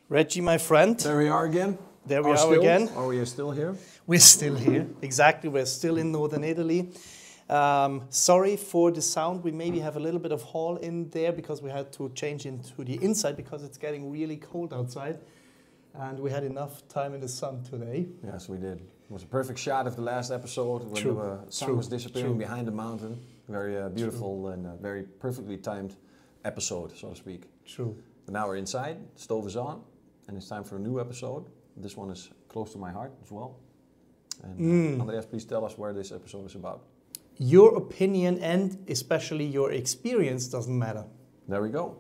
Reggie, my friend. There we are again. There we are again. Are we still here? We're still here. Exactly. We're still in Northern Italy. Sorry for the sound. We maybe have a little bit of hall in there because we had to change into the inside because it's getting really cold outside. And we had enough time in the sun today. Yes, we did. It was a perfect shot of the last episode when the sun was disappearing behind the mountain. Very beautiful and very perfectly timed episode, so to speak. True. But now we're inside, the stove is on, and it's time for a new episode. This one is close to my heart as well. And Andreas, please tell us where this episode is about. Your opinion and especially your experience doesn't matter. There we go.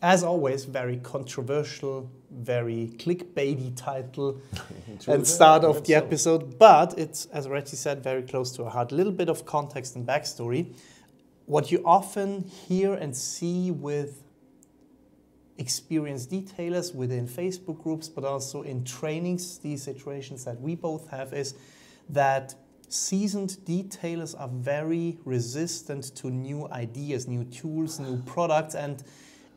As always, very controversial, very clickbaity title and start of the episode. But it's, as Reggie said, very close to our heart. A little bit of context and backstory. What you often hear and see with experienced detailers within Facebook groups, but also in trainings, these situations that we both have, is that seasoned detailers are very resistant to new ideas, new tools, new products, and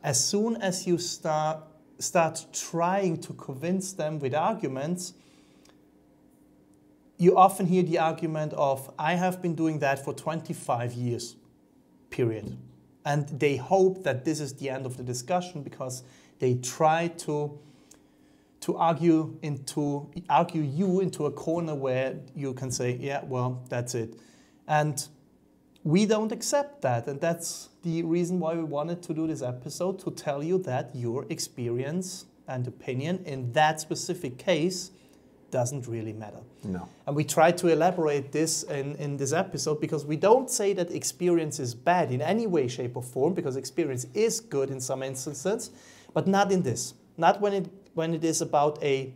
as soon as you start trying to convince them with arguments, you often hear the argument of, I have been doing that for 25 years, period. And they hope that this is the end of the discussion because they try to argue you into a corner where you can say, yeah, well, that's it. And we don't accept that. And that's the reason why we wanted to do this episode, to tell you that your experience and opinion in that specific case doesn't really matter. No. And we try to elaborate this in this episode because we don't say that experience is bad in any way, shape or form, because experience is good in some instances, but not in this. Not when it is about a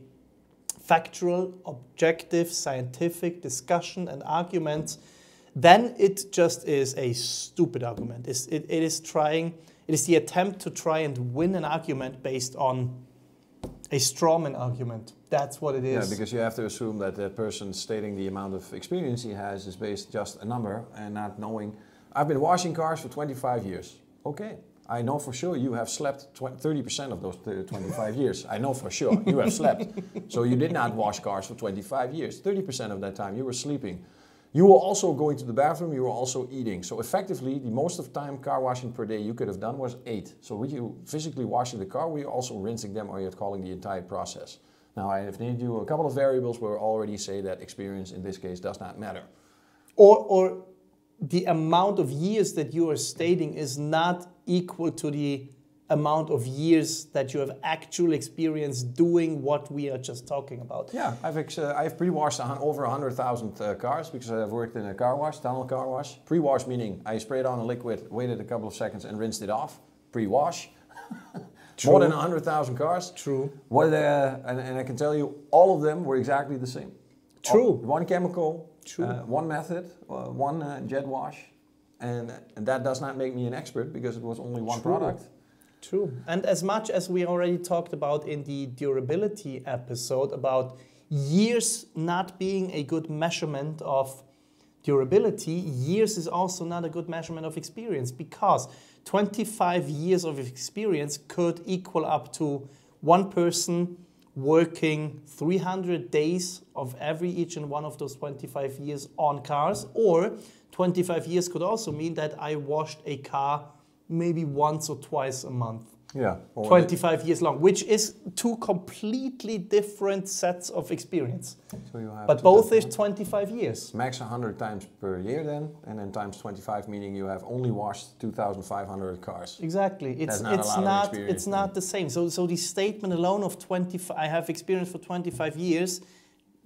factual, objective, scientific discussion and argument. Then it just is a stupid argument. It is the attempt to try and win an argument based on a strawman argument. That's what it is. Yeah, because you have to assume that the person stating the amount of experience he has is based just a number and not knowing. I've been washing cars for 25 years. Okay, I know for sure you have slept 30% of those 25 years. I know for sure you have slept. So you did not wash cars for 25 years. 30% of that time you were sleeping. You were also going to the bathroom, you were also eating. So effectively, the most of the time car washing per day you could have done was 8. So were you physically washing the car, were you also rinsing them, or you're calling the entire process? Now I have named you a couple of variables where I already say that experience in this case does not matter. Or the amount of years that you are stating is not equal to the amount of years that you have actual experience doing what we are just talking about. Yeah, I've pre-washed over 100,000 cars because I've worked in a car wash, tunnel car wash. Pre-wash meaning I sprayed on a liquid, waited a couple of seconds and rinsed it off. Pre-wash. More than 100,000 cars. True. And I can tell you all of them were exactly the same. True. One chemical, True. One method, one jet wash. And that does not make me an expert because it was only one product. True. And as much as we already talked about in the durability episode about years not being a good measurement of durability, years is also not a good measurement of experience, because 25 years of experience could equal up to one person working 300 days of each and one of those 25 years on cars, or 25 years could also mean that I washed a car maybe once or twice a month. Yeah. 25 years long, which is two completely different sets of experience. So you have but both is 25 years. Max 100 times per year then, and then times 25, meaning you have only washed 2,500 cars. Exactly. It's not the same. So the statement alone of I have experience for 25 years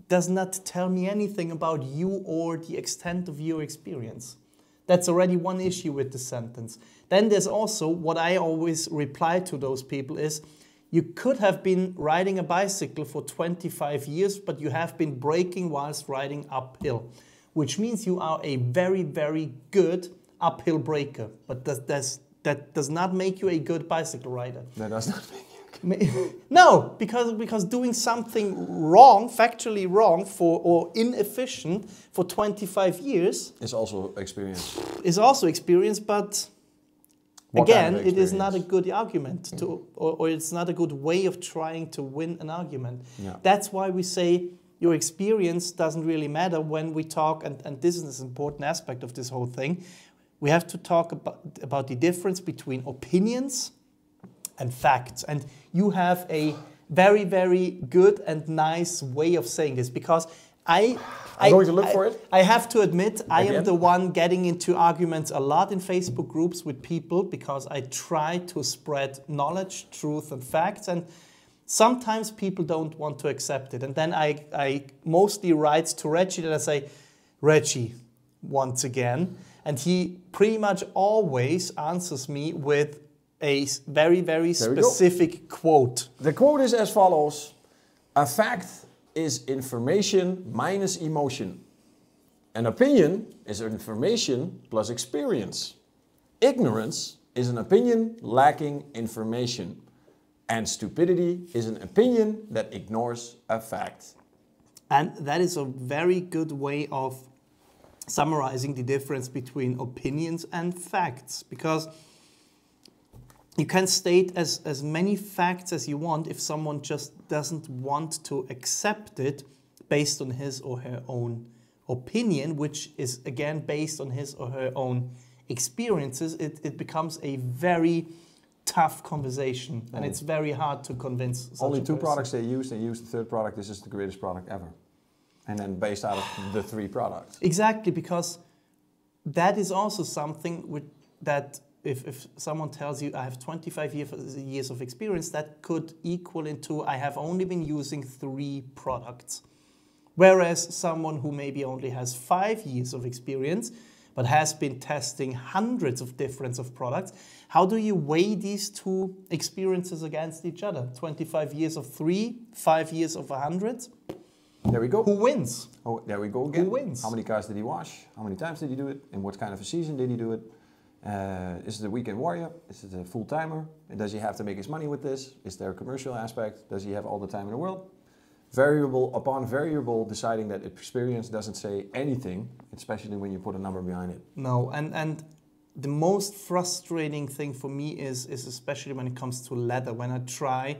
does not tell me anything about you or the extent of your experience. That's already one issue with the sentence. Then there's also, what I always reply to those people is, you could have been riding a bicycle for 25 years, but you have been braking whilst riding uphill, which means you are a very, very good uphill braker. But that does not make you a good bicycle rider. That does not make you. No, because doing something wrong, factually wrong, or inefficient for 25 years is also experience. But Again, it is not a good argument to, or it's not a good way of trying to win an argument. Yeah. That's why we say your experience doesn't really matter when we talk, and this is an important aspect of this whole thing. We have to talk about the difference between opinions and facts. And you have a very, very good and nice way of saying this, because I'm going to look for it. I have to admit, I am the one getting into arguments a lot in Facebook groups with people because I try to spread knowledge, truth, and facts. And sometimes people don't want to accept it. And then I mostly write to Reggie and I say, Reggie, once again. And he pretty much always answers me with a very, very specific quote. The quote is as follows: a fact is information minus emotion. An opinion is information plus experience. Ignorance is an opinion lacking information. And stupidity is an opinion that ignores a fact. And that is a very good way of summarizing the difference between opinions and facts, because you can state as many facts as you want. If someone just doesn't want to accept it based on his or her own opinion, which is again based on his or her own experiences, it becomes a very tough conversation, and it's very hard to convince such only a two person. products they use the third product. This is the greatest product ever. And then based out of the three products. Exactly, because that is also something that if someone tells you I have 25 years of experience, that could equal into I have only been using 3 products. Whereas someone who maybe only has 5 years of experience but has been testing hundreds of different products, how do you weigh these two experiences against each other? 25 years of 3, 5 years of 100? There we go. Who wins? Oh, there we go again. Who wins? How many cars did he wash? How many times did he do it? In what kind of a season did he do it? Is it a weekend warrior? Is it a full-timer? Does he have to make his money with this? Is there a commercial aspect? Does he have all the time in the world? Variable upon variable, deciding that experience doesn't say anything, especially when you put a number behind it. No, and the most frustrating thing for me is especially when it comes to leather, when I try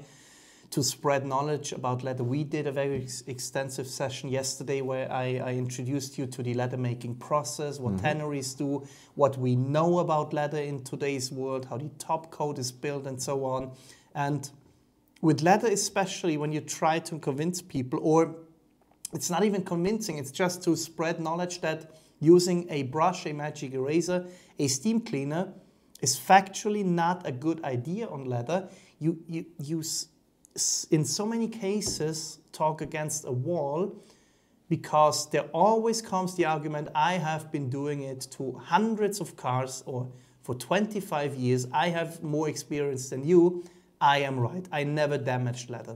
to spread knowledge about leather. We did a very extensive session yesterday where I introduced you to the leather making process, what tanneries do, what we know about leather in today's world, how the top coat is built and so on. And with leather especially, when you try to convince people, or it's not even convincing, it's just to spread knowledge that using a brush, a magic eraser, a steam cleaner is factually not a good idea on leather. You in so many cases talk against a wall, because there always comes the argument, I have been doing it to hundreds of cars, or for 25 years, I have more experience than you, I am right, I never damaged leather.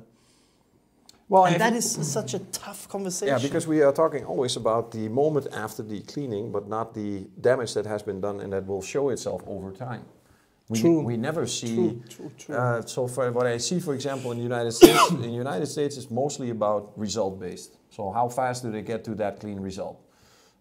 Well, and that is such a tough conversation. Yeah, because we are talking always about the moment after the cleaning, but not the damage that has been done and that will show itself over time. We never see. True. So for what I see, for example, in the United States, it's mostly about result-based. So how fast do they get to that clean result?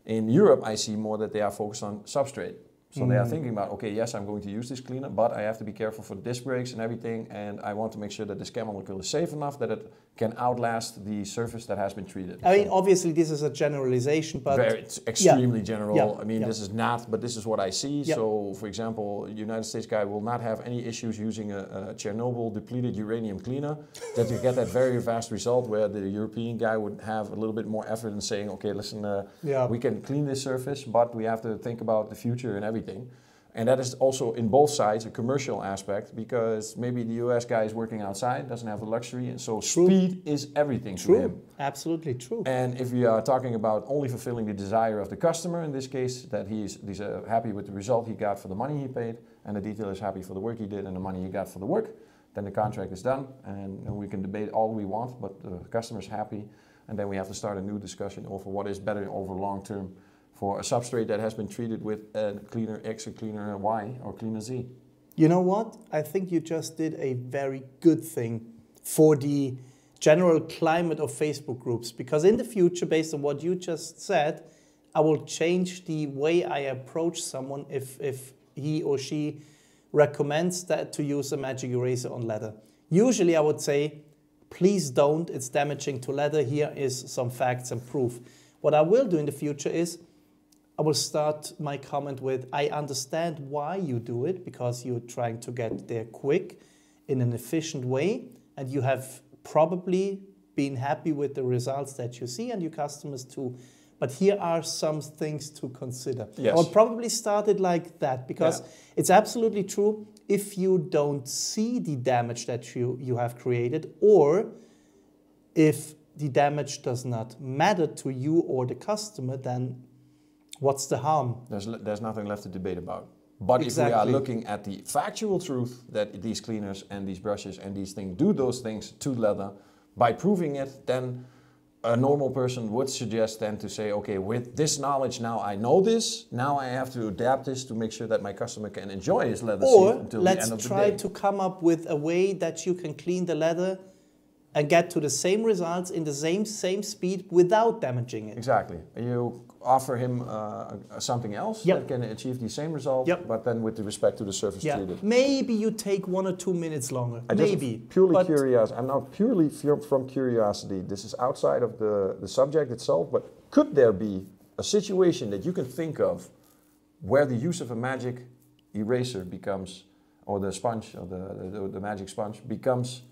In Europe, I see more that they are focused on substrate. So they are thinking about, okay, yes, I'm going to use this cleaner, but I have to be careful for disc brakes and everything, and I want to make sure that this chemical is safe enough that it can outlast the surface that has been treated. I mean, obviously this is a generalization, but... It's extremely general. Yeah. I mean, this is not, but this is what I see. Yeah. So, for example, a United States guy will not have any issues using a Chernobyl depleted uranium cleaner, that you get that very fast result, where the European guy would have a little bit more effort in saying, okay, listen, we can clean this surface, but we have to think about the future and everything. And that is also in both sides a commercial aspect, because maybe the US guy is working outside, doesn't have the luxury, and so speed is everything to him. Absolutely true. And if we are talking about only fulfilling the desire of the customer, in this case, that he's happy with the result he got for the money he paid, and the detailer is happy for the work he did and the money he got for the work, then the contract is done, and we can debate all we want, but the customer's happy, and then we have to start a new discussion over what is better over long term for a substrate that has been treated with a cleaner X or cleaner Y or cleaner Z. You know what? I think you just did a very good thing for the general climate of Facebook groups, because in the future, based on what you just said, I will change the way I approach someone if he or she recommends that to use a magic eraser on leather. Usually I would say, please don't, it's damaging to leather. Here is some facts and proof. What I will do in the future is, I will start my comment with, I understand why you do it, because you're trying to get there quick in an efficient way, and you have probably been happy with the results that you see, and your customers too. But here are some things to consider. Yes. I would probably start it like that, because it's absolutely true. If you don't see the damage that you have created, or if the damage does not matter to you or the customer, then what's the harm? There's nothing left to debate about. But if we are looking at the factual truth that these cleaners and these brushes and these things do those things to leather, by proving it, then a normal person would suggest then to say, okay, with this knowledge now I know this, now I have to adapt this to make sure that my customer can enjoy his leather seat until the end of the day. Or let's try to come up with a way that you can clean the leather and get to the same results in the same speed without damaging it. Exactly. You offer him something else that can achieve the same result, but then with respect to the surface treated. Maybe you take 1 or 2 minutes longer. Maybe. Purely curious. I'm now purely from curiosity. This is outside of the subject itself, but could there be a situation that you can think of where the use of a magic eraser becomes, or the sponge, or the magic sponge becomes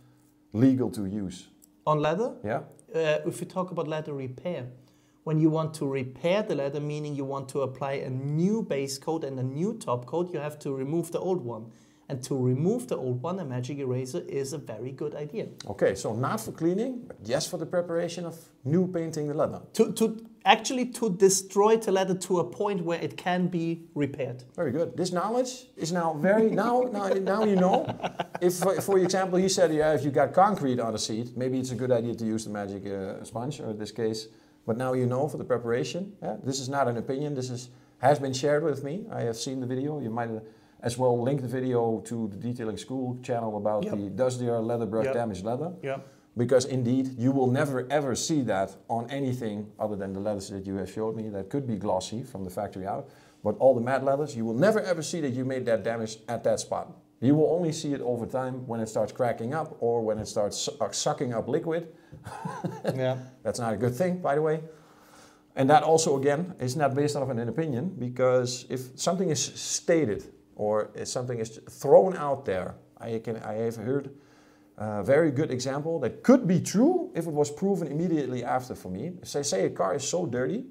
legal to use? On leather? Yeah. If you talk about leather repair, when you want to repair the leather, meaning you want to apply a new base coat and a new top coat, you have to remove the old one. And to remove the old one, a magic eraser is a very good idea. Okay, so not for cleaning, but yes for the preparation of new painting the leather. To destroy the leather to a point where it can be repaired. Very good. This knowledge is now very, now you know. If, for example, you said, if you got concrete on the seat, maybe it's a good idea to use the magic sponge, or in this case, but now you know for the preparation. Yeah? This is not an opinion, has been shared with me. I have seen the video. You might as well link the video to the Detailing School channel about does their leather brush damage leather? Because indeed, you will never ever see that on anything other than the leathers that you have showed me that could be glossy from the factory out. But all the matte leathers, you will never ever see that you made that damage at that spot. You will only see it over time when it starts cracking up or when it starts sucking up liquid. That's not a good thing, by the way. And that also, again, is not based on an opinion, because if something is stated or if something is thrown out there, I have heard a very good example that could be true if it was proven immediately after for me. Say a car is so dirty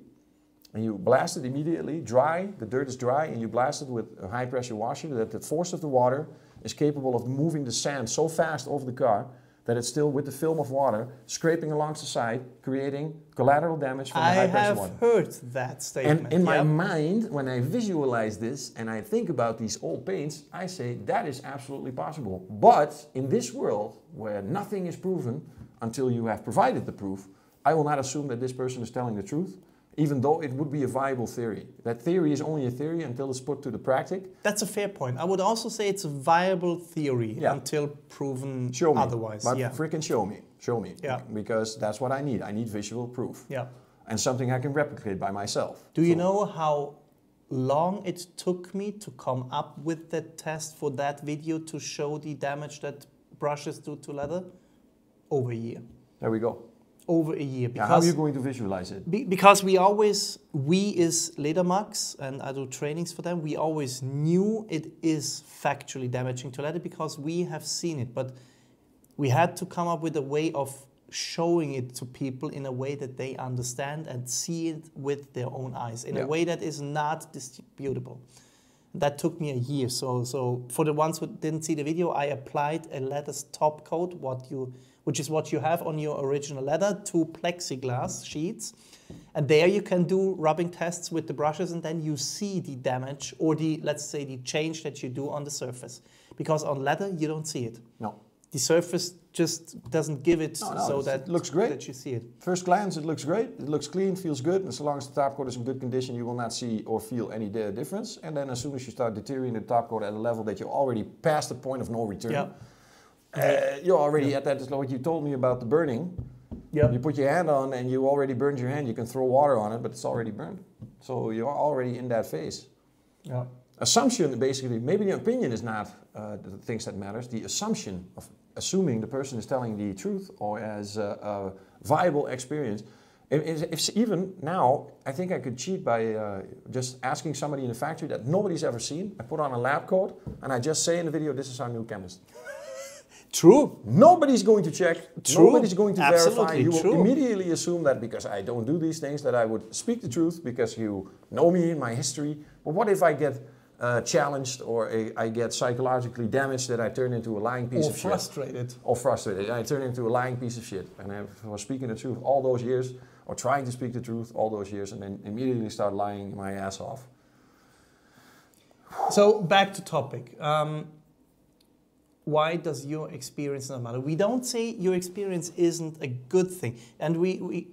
and you blast it immediately, dry, the dirt is dry, and you blast it with a high pressure washer, that the force of the water is capable of moving the sand so fast over the car that it's still with the film of water scraping along the side, creating collateral damage from the high pressure water. I have heard that statement. And in my mind, when I visualize this and I think about these old paints, I say that is absolutely possible. But in this world where nothing is proven until you have provided the proof, I will not assume that this person is telling the truth, even though it would be a viable theory. That theory is only a theory until it's put to the practice. That's a fair point. I would also say it's a viable theory until proven otherwise. But freaking show me. Because that's what I need. I need visual proof. And something I can replicate by myself. Do you know how long it took me to come up with the test for that video to show the damage that brushes do to leather? Over a year. There we go. Over a year. Because how are you going to visualize it? Because we as Ledermax, and I do trainings for them, we always knew it is factually damaging to leather because we have seen it. But we had to come up with a way of showing it to people in a way that they understand and see it with their own eyes, in a way that is not disputable. That took me a year. So for the ones who didn't see the video, I applied a leather top coat, which is what you have on your original leather, 2 plexiglass sheets. And there you can do rubbing tests with the brushes, and then you see the damage or let's say the change that you do on the surface. Because on leather, you don't see it. No. The surface just doesn't give it it looks great. That you see it. First glance, it looks great. It looks clean, feels good. And so long as the top coat is in good condition, you will not see or feel any difference. And then as soon as you start deteriorating the top coat at a level that you're already past the point of no return, you're already at that, like you told me about the burning. You put your hand on and you already burned your hand. You can throw water on it, but it's already burned. So you're already in that phase. Assumption, basically, maybe the opinion is not the things that matters. The assumption of assuming the person is telling the truth or has a viable experience. If even now, I think I could cheat by just asking somebody in the factory that nobody's ever seen. I put on a lab coat and I just say in the video, this is our new chemist. True. Nobody's going to check. True. Nobody's going to verify. You will true. immediately assume that because I don't do these things that I would speak the truth because you know me and my history. But what if I get challenged or I get psychologically damaged that I turn into a lying piece of shit? Or frustrated. I turn into a lying piece of shit. And I was speaking the truth all those years or trying to speak the truth all those years and then immediately start lying my ass off. So back to topic. Why does your experience not matter? We don't say your experience isn't a good thing. And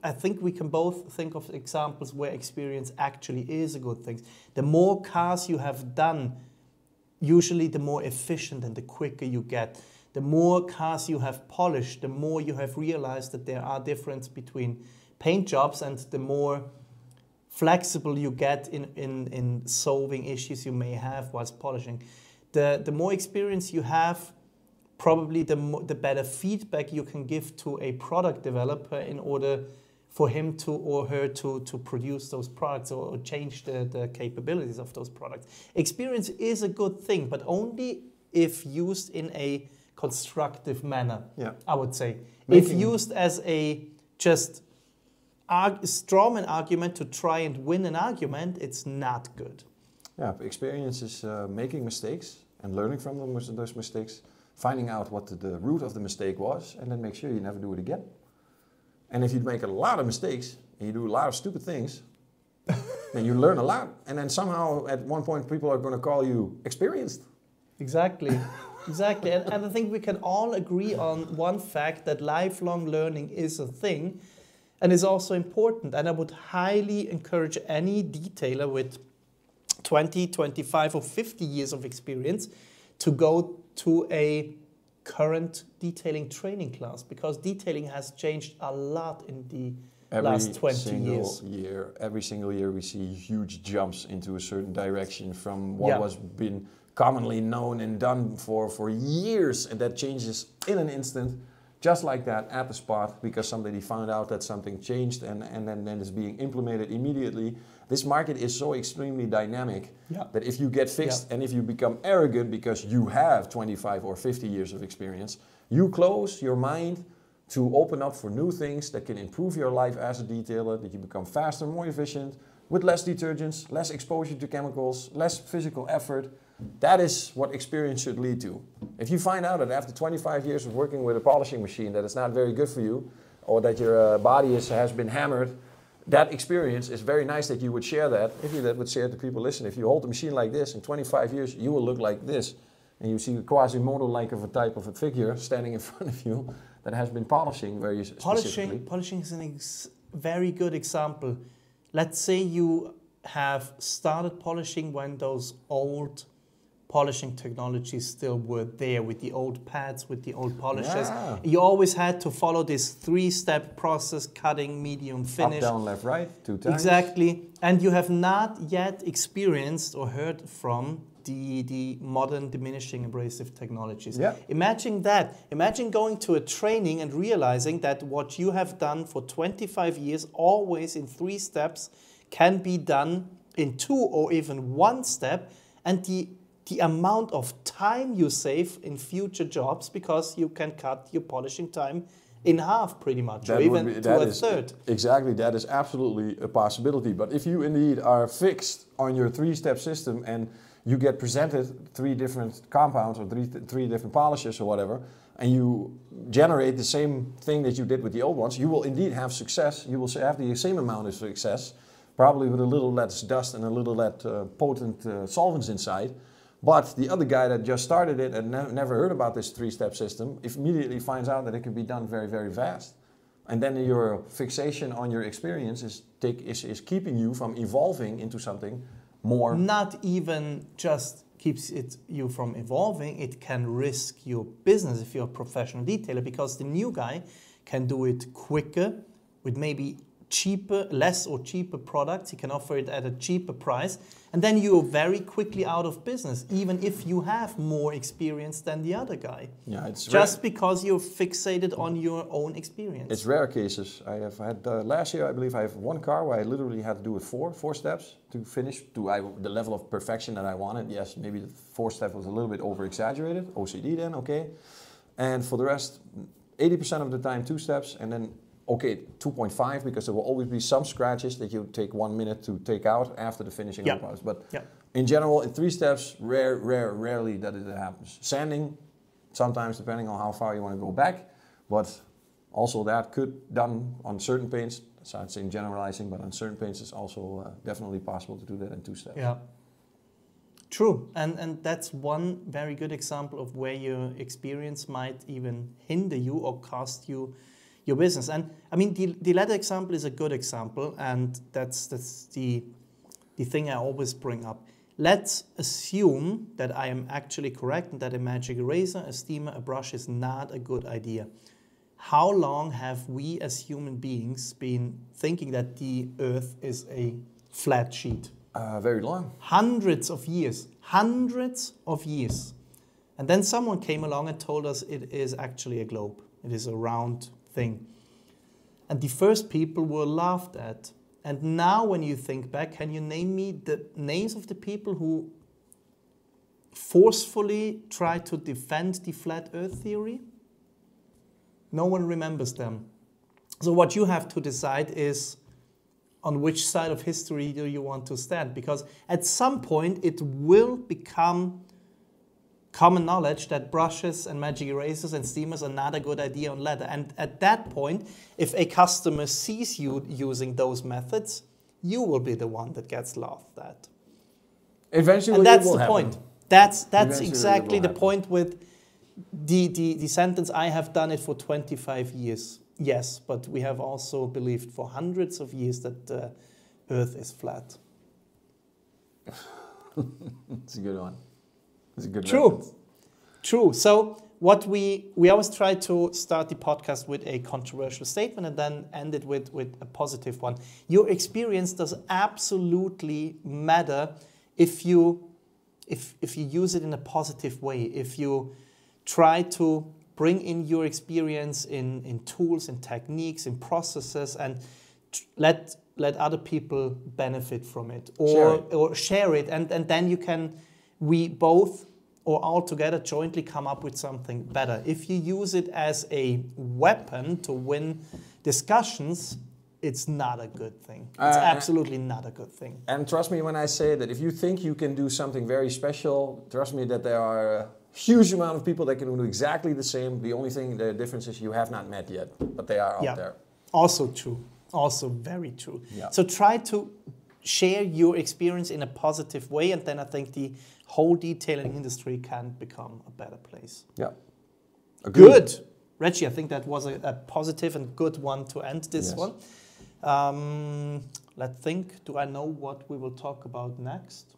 I think we can both think of examples where experience actually is a good thing. The more cars you have done, usually the more efficient and the quicker you get. The more cars you have polished, the more you have realized that there are differences between paint jobs and the more flexible you get in solving issues you may have whilst polishing. The more experience you have, probably the better feedback you can give to a product developer in order for him to or her to produce those products or change the capabilities of those products. Experience is a good thing, but only if used in a constructive manner, I would say. If used as a just strawman argument to try and win an argument, it's not good. Yeah, experience is making mistakes and learning from those mistakes, finding out what the root of the mistake was, and then make sure you never do it again. And if you make a lot of mistakes, and you do a lot of stupid things, then you learn a lot. And then somehow, at one point, people are going to call you experienced. Exactly. Exactly. And I think we can all agree on one fact, that lifelong learning is a thing and is also important. And I would highly encourage any detailer with 20, 25 or 50 years of experience to go to a current detailing training class, because detailing has changed a lot in the last 20 years. Every single year we see huge jumps into a certain direction from what was been commonly known and done for years, and that changes in an instant, just like that, at the spot, because somebody found out that something changed and then it's being implemented immediately. This market is so extremely dynamic that if you get fixed and if you become arrogant because you have 25 or 50 years of experience, you close your mind to open up for new things that can improve your life as a detailer, that you become faster, more efficient, with less detergents, less exposure to chemicals, less physical effort. That is what experience should lead to. If you find out that after 25 years of working with a polishing machine that it's not very good for you, or that your body has been hammered, that experience is very nice that you would share that. If you would share it to people, listen, if you hold a machine like this, in 25 years you will look like this. And you see a Quasimodo-like of a type of a figure standing in front of you that has been polishing very specifically. Polishing is a very good example. Let's say you have started polishing when those old polishing technologies still were there, with the old pads, with the old polishers. Yeah. You always had to follow this 3-step process: cutting, medium, finish. Up, down, left, right, 2 times. Exactly. And you have not yet experienced or heard from the modern diminishing abrasive technologies. Yeah. Imagine that. Imagine going to a training and realizing that what you have done for 25 years, always in 3 steps, can be done in 2 or even 1 step, and the amount of time you save in future jobs, because you can cut your polishing time in half pretty much, or even to a third. Exactly, that is absolutely a possibility. But if you indeed are fixed on your 3-step system and you get presented 3 different compounds or 3 different polishes or whatever, and you generate the same thing that you did with the old ones, you will indeed have success. You will have the same amount of success, probably with a little less dust and a little less potent solvents inside. But the other guy that just started it and never heard about this 3-step system immediately finds out that it can be done very, very fast. And then your fixation on your experience is keeping you from evolving into something more. Not even just keeps you from evolving, it can risk your business if you're a professional detailer, because the new guy can do it quicker with maybe less or cheaper products. He can offer it at a cheaper price. And then you're very quickly out of business, even if you have more experience than the other guy. Yeah, it's just because you're fixated on your own experience. It's rare cases. I have had last year, I believe, I have one car where I literally had to do it four steps to finish to the level of perfection that I wanted. Yes, maybe the 4th step was a little bit over exaggerated. OCD then, okay. And for the rest, 80% of the time 2 steps, and then okay, 2.5, because there will always be some scratches that you take 1 minute to take out after the finishing of the process. But in general, in 3 steps, rarely that it happens. Sanding, sometimes depending on how far you want to go back, but also that could done on certain paints. So I'd say generalizing, but on certain paints it's also definitely possible to do that in 2 steps. Yeah. True, and that's one very good example of where your experience might even hinder you or cost you your business. And I mean, the latter example is a good example, and that's the thing I always bring up. Let's assume that I am actually correct and that a magic eraser, a steamer, a brush is not a good idea. How long have we as human beings been thinking that the earth is a flat sheet? Very long. Hundreds of years. Hundreds of years. And then someone came along and told us it is actually a globe. It is a round thing. And the first people were laughed at. And now when you think back, can you name me the names of the people who forcefully tried to defend the flat earth theory? No one remembers them. So what you have to decide is on which side of history do you want to stand? Because at some point it will become common knowledge that brushes and magic erasers and steamers are not a good idea on leather. And at that point, if a customer sees you using those methods, you will be the one that gets laughed at. Eventually, and that's it will the happen. point. That's Eventually exactly the happen. point with the sentence, I have done it for 25 years. Yes, but we have also believed for hundreds of years that the earth is flat. It's a good one. It's a good True. reference. True. So what we always try to start the podcast with a controversial statement and then end it with a positive one. Your experience does absolutely matter if you use it in a positive way. If you try to bring in your experience in tools, in techniques, in processes, and let other people benefit from it or share it, and then we both or all together jointly come up with something better. If you use it as a weapon to win discussions, it's not a good thing. It's absolutely not a good thing. And trust me when I say that if you think you can do something very special, trust me that there are a huge amount of people that can do exactly the same. The only thing, the difference is you have not met yet, but they are out there. Also true. Also very true. Yeah. So try to share your experience in a positive way, and then I think the whole detailing industry can become a better place. Yeah. Agreed. Good. Reggie, I think that was a positive and good one to end this one. Let's think. Do I know what we will talk about next?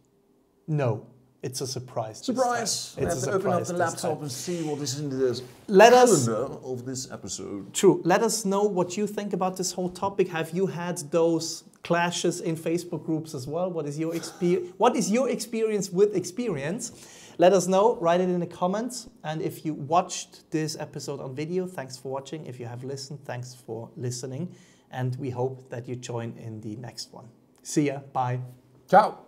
No. It's a surprise. Surprise! We have to open up the laptop and see what is in the calendar of this episode. True. Let us know what you think about this whole topic. Have you had those clashes in Facebook groups as well? What is your experience with experience? Let us know. Write it in the comments. And if you watched this episode on video, thanks for watching. If you have listened, thanks for listening. And we hope that you join in the next one. See ya. Bye. Ciao.